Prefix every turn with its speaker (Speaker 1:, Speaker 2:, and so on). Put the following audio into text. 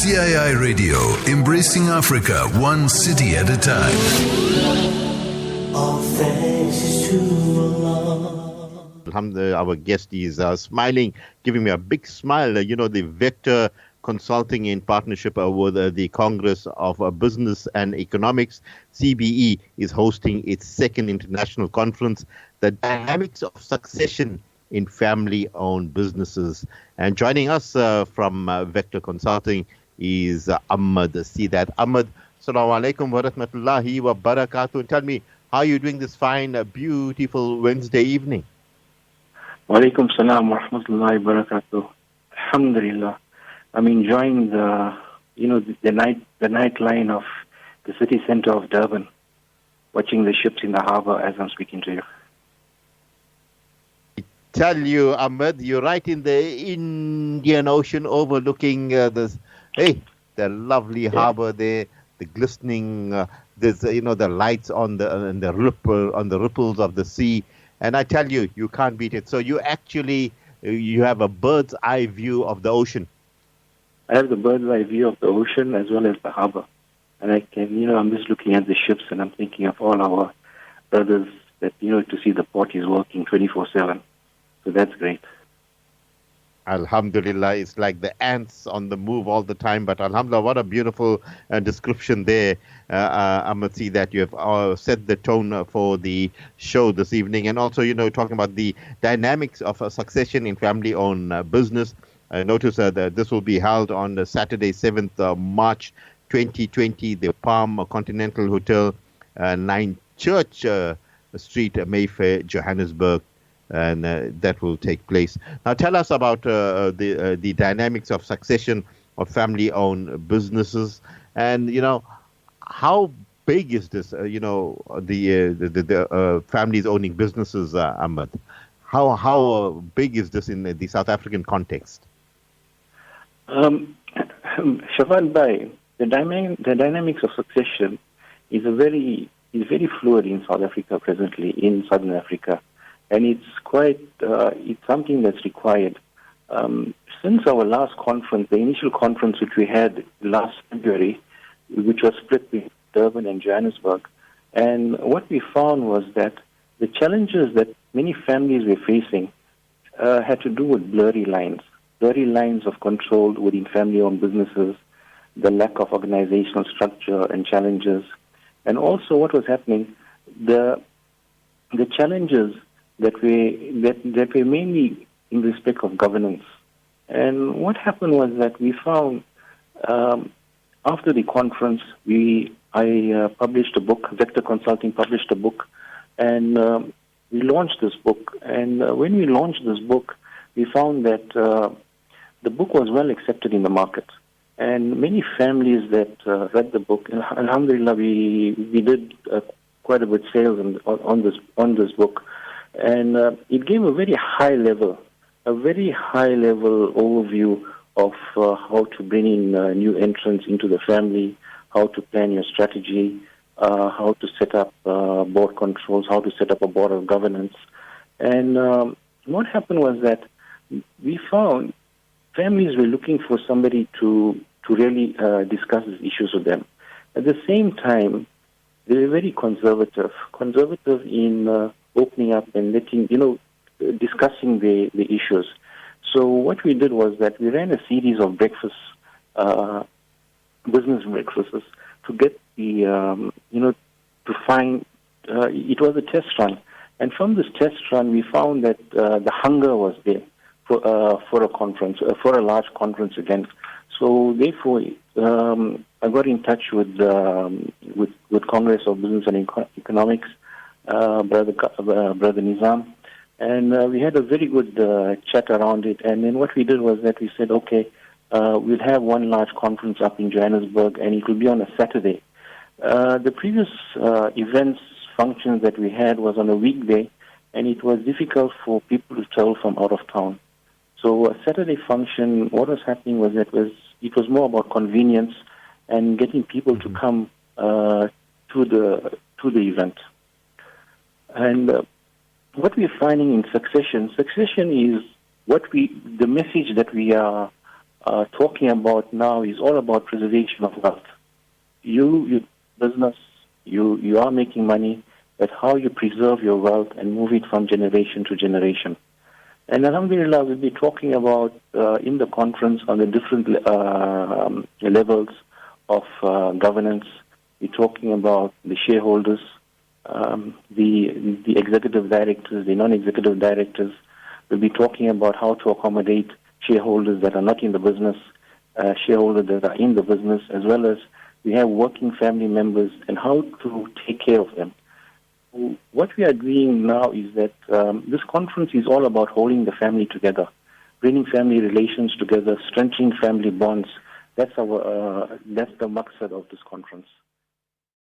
Speaker 1: CII Radio, embracing Africa one city at a time.
Speaker 2: All thanks is to Allah.
Speaker 3: Alhamdulillah, our guest is smiling, giving me a big smile. The Vector Consulting in partnership with the Congress of Business and Economics, CBE, is hosting its second international conference, The Dynamics of Succession in Family-Owned Businesses. And joining us from Vector Consulting is Ahmed. See that. Ahmed, assalamu alaikum wa rahmatullahi wa barakatuh. And tell me, how are you doing this fine, beautiful Wednesday evening?
Speaker 4: Wa alaikum salam wa rahmatullahi wa barakatuh. Alhamdulillah. I'm enjoying the night line of the city center of Durban, watching the ships in the harbor as I'm speaking to you.
Speaker 3: I tell you, Ahmed, you're right in the Indian Ocean, overlooking the lovely harbor there, the glistening, the lights on the ripples of the sea, and I tell you, you can't beat it. So you have a bird's eye view of the ocean.
Speaker 4: I have the bird's eye view of the ocean as well as the harbor. And I'm just looking at the ships and I'm thinking of all our brothers that, to see the port is working 24/7. So that's great.
Speaker 3: Alhamdulillah, it's like the ants on the move all the time. But Alhamdulillah, what a beautiful description there. I'm going to see that you have set the tone for the show this evening. And also, talking about the dynamics of a succession in family-owned business. Notice that this will be held on Saturday, 7th March 2020, the Palm Continental Hotel, 9 Church Street, Mayfair, Johannesburg, and that will take place. Now, tell us about the dynamics of succession of family-owned businesses, and how big is this? The families owning businesses, Ahmed. How big is this in the South African context?
Speaker 4: Shafa'at Bhai, the dynamics of succession is very fluid in South Africa presently, in Southern Africa, and it's something that's required. Since our last conference, the initial conference which we had last February, which was split between Durban and Johannesburg, and what we found was that the challenges that many families were facing had to do with blurry lines of control within family-owned businesses, the lack of organizational structure and challenges, and also what was happening, the challenges that were mainly in respect of governance. And what happened was that we found after the conference, I published a book. Vector Consulting published a book, and we launched this book. And when we launched this book, we found that the book was well accepted in the market. And many families that read the book, alhamdulillah, we did quite a bit sales on this book. And it gave a very high level overview of how to bring in new entrants into the family, how to plan your strategy, how to set up board controls, how to set up a board of governance. And what happened was that we found families were looking for somebody to really discuss these issues with them. At the same time, they were very conservative in opening up and discussing the issues. So what we did was that we ran a series of breakfasts, business breakfasts, to get the, to find, it was a test run. And from this test run, we found that the hunger was there for a conference, for a large conference again. So therefore, I got in touch with Congress of Business and Economics, Brother Nizam, and we had a very good chat around it. And then what we did was that we said, okay, we'll have one large conference up in Johannesburg, and it will be on a Saturday. The previous functions that we had was on a weekday, and it was difficult for people to travel from out of town. So a Saturday function, what was happening was that it was more about convenience and getting people to come to the event. And what we're finding in succession is the message that we are talking about now is all about preservation of wealth. You business, you are making money, but how you preserve your wealth and move it from generation to generation. And Alhamdulillah, we'll be talking about in the conference on the different levels of governance. We're talking about the shareholders, the executive directors, the non-executive directors. We'll be talking about how to accommodate shareholders that are not in the business, shareholders that are in the business, as well as we have working family members and how to take care of them. What we are doing now is that this conference is all about holding the family together, bringing family relations together, strengthening family bonds. That's the maqsad of this conference.